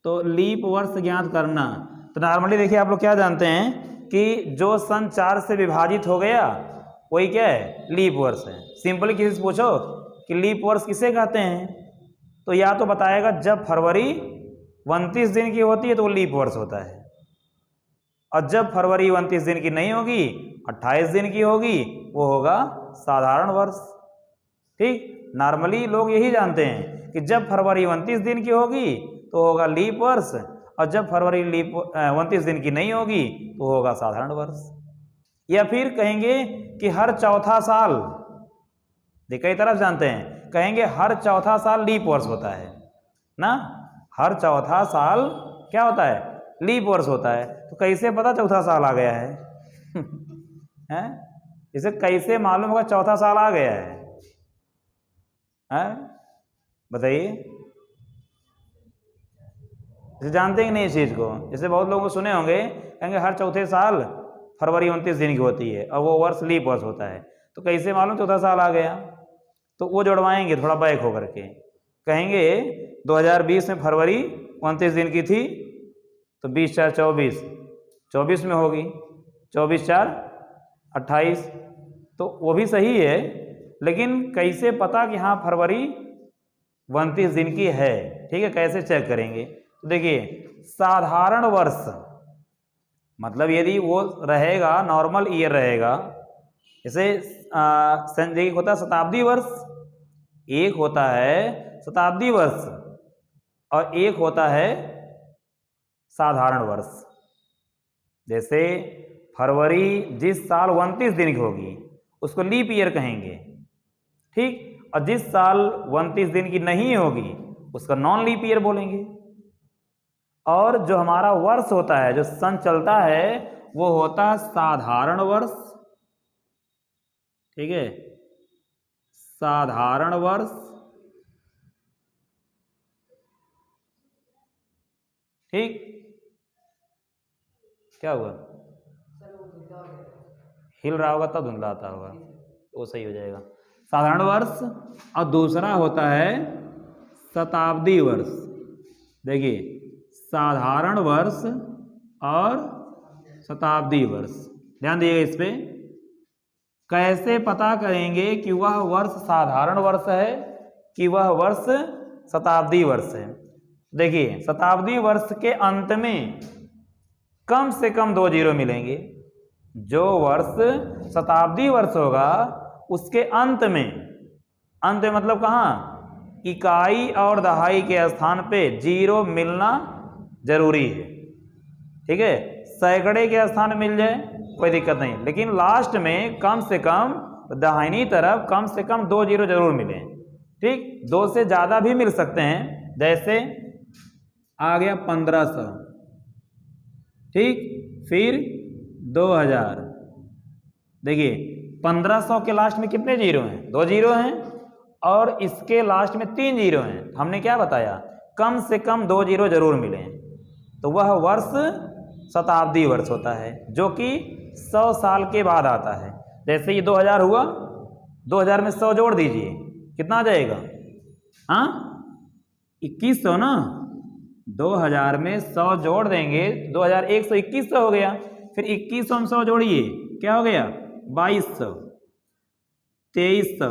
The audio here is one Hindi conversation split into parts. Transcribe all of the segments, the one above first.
तो लीप वर्ष ज्ञात करना, तो नॉर्मली देखिए आप लोग क्या जानते हैं कि जो सन 4 से विभाजित हो गया वही क्या है, लीप वर्ष है। सिंपली किसी से पूछो कि लीप वर्ष किसे कहते हैं, तो या तो बताएगा जब फरवरी 29 दिन की होती है तो वो लीप वर्ष होता है, और जब फरवरी 29 दिन की नहीं होगी, 28 दिन की होगी, वो होगा साधारण वर्ष। ठीक, नॉर्मली लोग यही जानते हैं कि जब फरवरी 29 दिन की होगी तो होगा लीप वर्ष, और जब फरवरी 29 दिन की नहीं होगी तो होगा साधारण वर्ष। या फिर कहेंगे कि हर चौथा साल, कई तरफ जानते हैं, कहेंगे हर चौथा साल लीप वर्ष होता है ना, हर चौथा साल क्या होता है, लीप वर्ष होता है। तो कैसे पता चौथा साल आ गया है हैं? इसे कैसे मालूम होगा चौथा साल आ गया है? बताइए, इसे जानते हैं कि नहीं इस चीज को? जैसे बहुत लोगों को सुने होंगे, कहेंगे हर चौथे साल फरवरी 29 दिन की होती है और वो वर्ष लीप वर्ष होता है, तो कैसे मालूम चौथा साल आ गया? तो वो जुड़वाएंगे थोड़ा बैक होकर के, कहेंगे 2020 में फरवरी 29 दिन की थी, तो 20 4 24 में होगी, 24 4 28, तो वो भी सही है, लेकिन कैसे पता कि हाँ फरवरी 29 दिन की है? ठीक है, कैसे चेक करेंगे? तो देखिए, साधारण वर्ष मतलब यदि वो रहेगा, नॉर्मल ईयर रहेगा, जैसे एक होता है शताब्दी वर्ष, एक होता है शताब्दी वर्ष और एक होता है साधारण वर्ष। जैसे फरवरी जिस साल 29 दिन की होगी उसको लीप ईयर कहेंगे, ठीक, और जिस साल 29 दिन की नहीं होगी उसका नॉन लीप ईयर बोलेंगे। और जो हमारा वर्ष होता है, जो सन चलता है, वो होता है साधारण वर्ष। ठीक है, साधारण वर्ष। ठीक, क्या हुआ? हिल रहा होगा तब धुंधला आता होगा, वो सही हो जाएगा। साधारण वर्ष और दूसरा होता है शताब्दी वर्ष। देखिए, साधारण वर्ष और शताब्दी वर्ष, ध्यान दिएगा इस पे। कैसे पता करेंगे कि वह वर्ष साधारण वर्ष है कि वह वर्ष शताब्दी वर्ष है? देखिए, शताब्दी वर्ष के अंत में कम से कम 2 जीरो मिलेंगे। जो वर्ष शताब्दी वर्ष होगा उसके अंत में मतलब कहाँ, इकाई और दहाई के स्थान पे जीरो मिलना जरूरी है। ठीक है, सैकड़े के स्थान मिल जाए कोई दिक्कत नहीं, लेकिन लास्ट में कम से कम दाहिनी तरफ कम से कम 2 जीरो जरूर मिले। ठीक, 2 से ज्यादा भी मिल सकते हैं, जैसे आ गया 1500, ठीक, फिर 2000। देखिए, 1500 के लास्ट में कितने जीरो हैं? 2 जीरो हैं, और इसके लास्ट में 3 जीरो हैं। हमने क्या बताया, कम से कम 2 जीरो जरूर मिले, तो वह वर्ष शताब्दी वर्ष होता है, जो कि 100 साल के बाद आता है। जैसे ये 2000 हुआ, 2000 में 100 जोड़ दीजिए, कितना आ जाएगा? हाँ, 2100 ना। 2000 में 100 जोड़ देंगे, 2100 हो गया। फिर 2100 में 100 जोड़िए, क्या हो गया? 2200, 2300,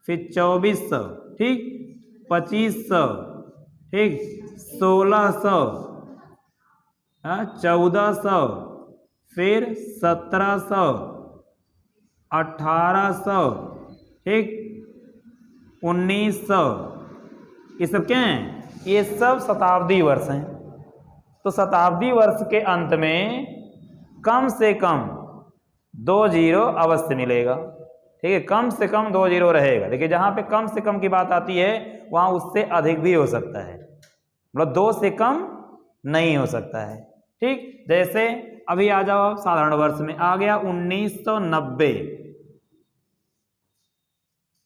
फिर 2400, ठीक, 2500, ठीक, 1600, 1400, फिर 1700, 1800, ठीक, 1900। ये सब क्या हैं? ये सब शताब्दी वर्ष हैं। तो शताब्दी वर्ष के अंत में कम से कम 2 जीरो अवश्य मिलेगा। ठीक है, कम से कम 2 जीरो रहेगा। देखिए, जहां पे कम से कम की बात आती है वहां उससे अधिक भी हो सकता है, मतलब 2 से कम नहीं हो सकता है। ठीक, जैसे अभी आ जाओ साधारण वर्ष में, आ गया 1990।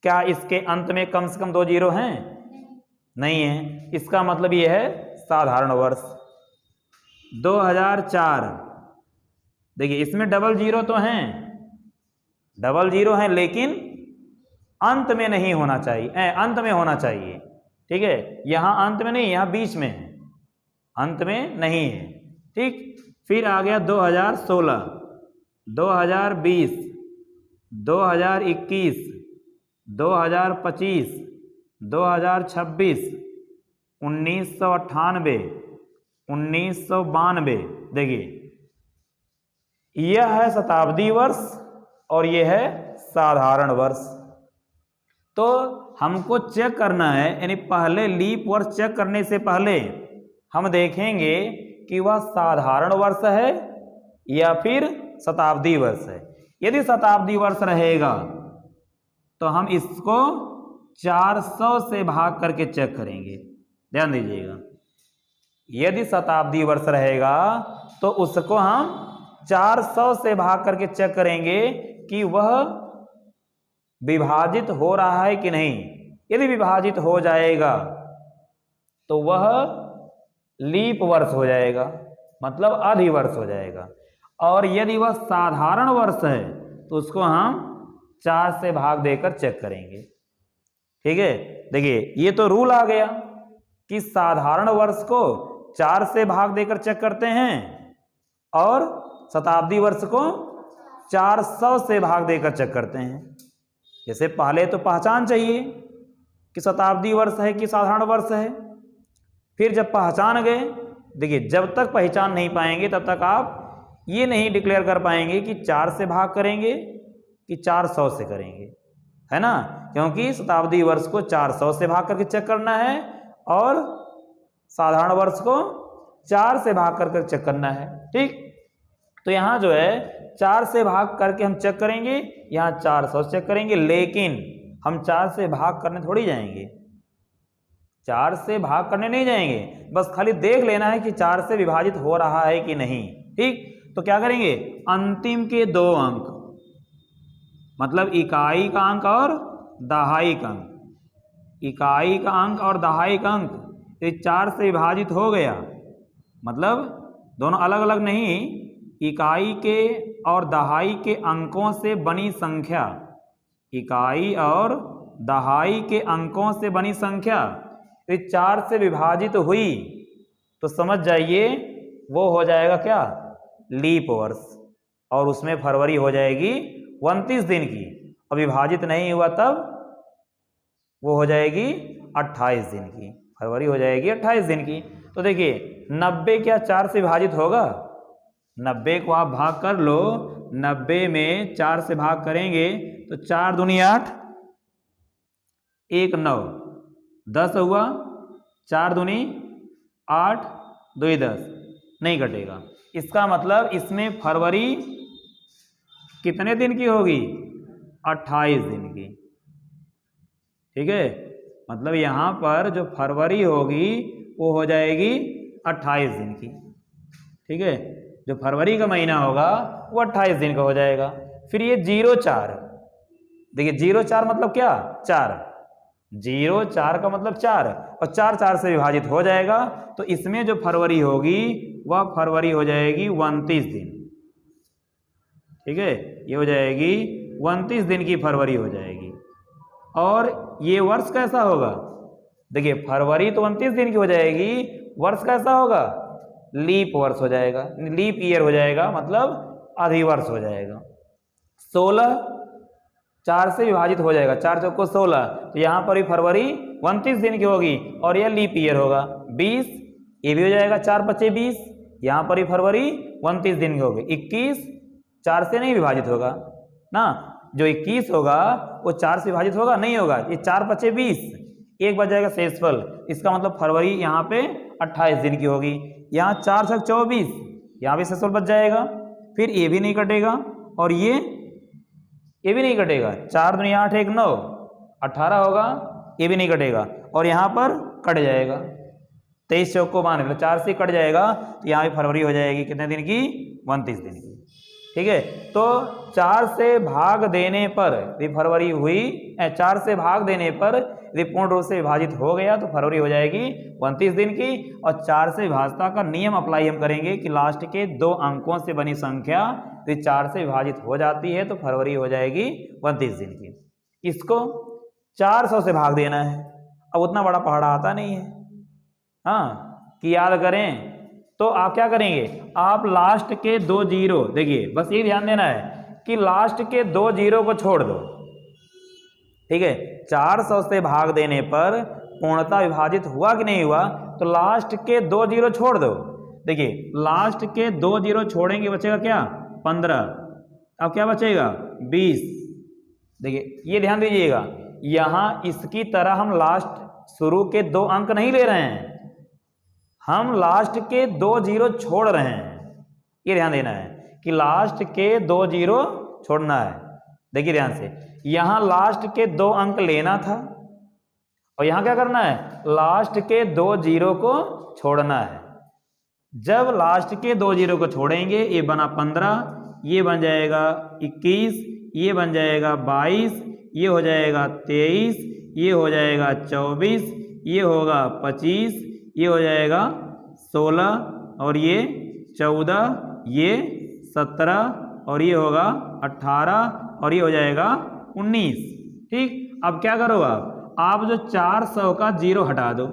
क्या इसके अंत में कम से कम 2 जीरो हैं? नहीं है, इसका मतलब यह है साधारण वर्ष। 2004, देखिए इसमें डबल जीरो तो हैं, डबल जीरो हैं, लेकिन अंत में नहीं होना चाहिए, अंत में होना चाहिए। ठीक है, यहां अंत में नहीं, यहां बीच में है। अंत में नहीं है। ठीक, फिर आ गया 2016, 2020, 2021, 2025, 2026, 1998, 1992। देखिए, यह है शताब्दी वर्ष और यह है साधारण वर्ष। तो हमको चेक करना है, यानी पहले लीप वर्ष चेक करने से पहले हम देखेंगे कि वह साधारण वर्ष है या फिर शताब्दी वर्ष है। यदि शताब्दी वर्ष रहेगा तो हम इसको 400 से भाग करके चेक करेंगे। ध्यान दीजिएगा, यदि शताब्दी वर्ष रहेगा तो उसको हम 400 से भाग करके चेक करेंगे कि वह विभाजित हो रहा है कि नहीं। यदि विभाजित हो जाएगा तो वह लीप वर्ष हो जाएगा, मतलब अधिवर्ष हो जाएगा। और यदि वह साधारण वर्ष है तो उसको हम 4 से भाग देकर चेक करेंगे। ठीक है, देखिए ये तो रूल आ गया कि साधारण वर्ष को 4 से भाग देकर चेक करते हैं और शताब्दी वर्ष को 400 से भाग देकर चेक करते हैं। जैसे पहले तो पहचान चाहिए कि शताब्दी वर्ष है कि साधारण वर्ष है। फिर जब पहचान गए, देखिए जब तक पहचान नहीं पाएंगे तब तक आप ये नहीं डिक्लेयर कर पाएंगे कि 4 से भाग करेंगे कि 400 से करेंगे, है ना, क्योंकि शताब्दी वर्ष को 400 से भाग करके चेक करना है और साधारण वर्ष को 4 से भाग करके चेक करना है। ठीक, तो यहाँ जो है 4 से भाग करके हम चेक करेंगे, यहाँ 400 से चेक करेंगे, लेकिन हम 4 से भाग करने थोड़ी जाएंगे, 4 से भाग करने नहीं जाएंगे, बस खाली देख लेना है कि 4 से विभाजित हो रहा है कि नहीं। ठीक, तो क्या करेंगे, अंतिम के 2 अंक, मतलब इकाई का अंक और दहाई का अंक, इकाई का अंक और दहाई का अंक, ये 4 से विभाजित हो गया, मतलब दोनों अलग अलग नहीं, इकाई के और दहाई के अंकों से बनी संख्या, इकाई और दहाई के अंकों से बनी संख्या ये 4 से विभाजित हुई तो समझ जाइए वो हो जाएगा क्या, लीप वर्ष, और उसमें फरवरी हो जाएगी 29 दिन की। और विभाजित नहीं हुआ तब वो हो जाएगी 28 दिन की, फरवरी हो जाएगी 28 दिन की। तो देखिए 90 क्या 4 से विभाजित होगा, 90 को आप भाग कर लो, 90 में 4 से भाग करेंगे तो 4 दूनी 8, 1 9, 10 हुआ, 4 दूनी 8, 2 10, नहीं कटेगा। इसका मतलब इसमें फरवरी कितने दिन की होगी, 28 दिन की। ठीक है, मतलब यहाँ पर जो फरवरी होगी वो हो जाएगी 28 दिन की। ठीक है, जो फरवरी का महीना होगा वो 28 दिन का हो जाएगा। फिर ये 04, देखिए 04 मतलब क्या, 4, 04 का मतलब 4, और 4 4 से विभाजित हो जाएगा तो इसमें जो फरवरी होगी वह फरवरी हो जाएगी 29 दिन। ठीक है, ये हो जाएगी 29 दिन की फरवरी हो जाएगी। और ये वर्ष कैसा होगा, देखिए फरवरी तो 29 दिन की हो जाएगी, वर्ष कैसा होगा, लीप वर्ष हो जाएगा, लीप ईयर हो जाएगा, मतलब अधिवर्ष हो जाएगा। 16 4 से विभाजित हो जाएगा, 4 चौको 16, तो यहाँ पर भी फरवरी 29 दिन की होगी और यह लीप ईयर होगा। 20 ये भी हो जाएगा, 4 25 20, यहाँ पर भी फरवरी 29 दिन की होगी। 21 4 से नहीं विभाजित होगा ना, जो 21 होगा वो 4 से विभाजित होगा, नहीं होगा, ये 4 25 20, एक बच जाएगा शेषफल, इसका मतलब फरवरी यहाँ पे 28 दिन की होगी। यहाँ 4 6 24, यहाँ भी शेषफल बच जाएगा, फिर ये भी नहीं कटेगा और ये भी नहीं कटेगा, 4 दूनी 8 1 9, 18 होगा, ये भी नहीं कटेगा और यहाँ पर कट जाएगा, 23 चौको 92, 4 से कट जाएगा तो यहाँ भी फरवरी हो जाएगी कितने दिन की, 29 दिन की। ठीक है, तो 4 से भाग देने पर यदि फरवरी हुई, 4 से भाग देने पर यदि पूर्ण रूप से विभाजित हो गया तो फरवरी हो जाएगी 29 दिन की। और 4 से विभाजता का नियम अप्लाई हम करेंगे कि लास्ट के 2 अंकों से बनी संख्या यदि 4 से विभाजित हो जाती है तो फरवरी हो जाएगी 29 दिन की। इसको 400 से भाग देना है। अब उतना बड़ा पहाड़ा आता नहीं है, हाँ, कि याद करें तो आप क्या करेंगे, आप लास्ट के 2 जीरो, देखिए बस ये ध्यान देना है कि लास्ट के 2 जीरो को छोड़ दो, ठीक है। 400 से भाग देने पर पूर्णतः विभाजित हुआ कि नहीं हुआ, तो लास्ट के 2 जीरो छोड़ दो। देखिए लास्ट के 2 जीरो छोड़ेंगे, बचेगा क्या, 15। अब क्या बचेगा, 20। देखिए ये ध्यान दीजिएगा, यहां इसकी तरह हम लास्ट शुरू के 2 अंक नहीं ले रहे हैं, हम लास्ट के 2 जीरो छोड़ रहे हैं। ये ध्यान देना है कि लास्ट के 2 जीरो छोड़ना है। देखिए ध्यान से, यहां लास्ट के 2 अंक लेना था और यहां क्या करना है, लास्ट के 2 जीरो को छोड़ना है। जब लास्ट के 2 जीरो को छोड़ेंगे, ये बना 15, ये बन जाएगा 21, ये बन जाएगा 22, ये हो जाएगा 23, ये हो जाएगा 24, ये होगा 25, ये हो जाएगा 16 और ये 14, ये 17 और ये होगा 18 और ये हो जाएगा 19। ठीक, अब क्या करो, आप जो 400 का जीरो हटा दो,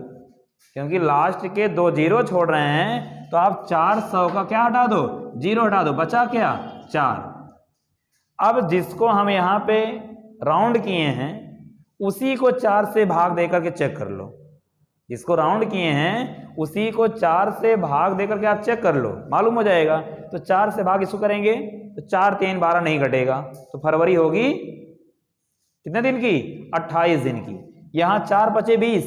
क्योंकि लास्ट के 2 जीरो छोड़ रहे हैं, तो आप 400 का क्या हटा दो, जीरो हटा दो, बचा क्या, 4। अब जिसको हम यहाँ पे राउंड किए हैं उसी को 4 से भाग देकर के चेक कर लो, जिसको राउंड किए हैं उसी को 4 से भाग देकर के आप चेक कर लो, मालूम हो जाएगा। तो 4 से भाग इसको करेंगे तो 4 3 12 नहीं घटेगा, तो फरवरी होगी कितने दिन की, 28 दिन की। यहाँ 4 बचे 20,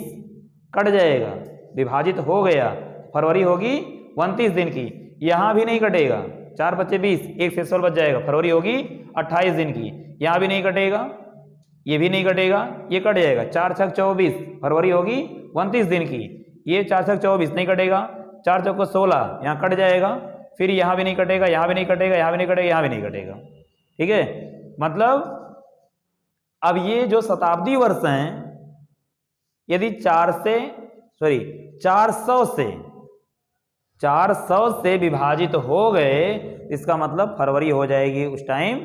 कट जाएगा, विभाजित हो गया, फरवरी होगी 29 दिन की। यहाँ भी नहीं कटेगा, 4 बचे 20, 1 से 16 बच जाएगा, फरवरी होगी 28 दिन की। यहाँ भी नहीं कटेगा, ये भी नहीं कटेगा, ये कट जाएगा, 4 छक 24, फरवरी होगी 29 दिन की। ये 4 छक 24 नहीं कटेगा, 4 चौको 16, यहाँ कट जाएगा, फिर यहाँ भी नहीं कटेगा, यहाँ भी नहीं कटेगा, यहाँ भी नहीं कटेगा, यहाँ भी नहीं कटेगा। ठीक है, मतलब अब ये जो शताब्दी वर्ष हैं, यदि 400 से विभाजित हो गए, इसका मतलब फरवरी हो जाएगी उस टाइम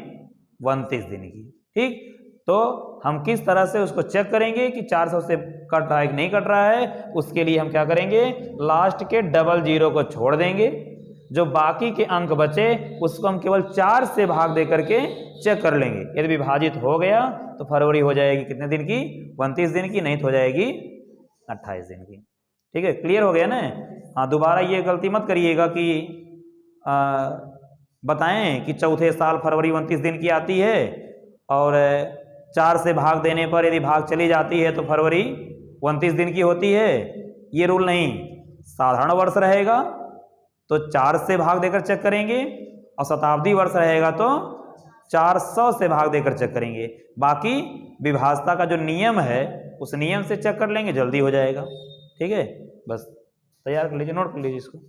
29 दिन की। ठीक, तो हम किस तरह से उसको चेक करेंगे कि 400 से कट रहा है कि नहीं कट रहा है, उसके लिए हम क्या करेंगे, लास्ट के डबल जीरो को छोड़ देंगे, जो बाकी के अंक बचे उसको हम केवल 4 से भाग दे करके चेक कर लेंगे। यदि विभाजित हो गया तो फरवरी हो जाएगी कितने दिन की, 29 दिन की, नहीं तो हो जाएगी 28 दिन की। ठीक है, क्लियर हो गया ना। हाँ, दोबारा ये गलती मत करिएगा कि बताएं कि चौथे साल फरवरी 29 दिन की आती है और 4 से भाग देने पर यदि भाग चली जाती है तो फरवरी 29 दिन की होती है। ये रूल नहीं, साधारण वर्ष रहेगा तो 4 से भाग देकर चेक करेंगे, और शताब्दी वर्ष रहेगा तो 400 से भाग देकर चेक करेंगे। बाकी विभाजता का जो नियम है उस नियम से चेक कर लेंगे, जल्दी हो जाएगा। ठीक है, बस तैयार कर लीजिए, नोट कर लीजिए इसको।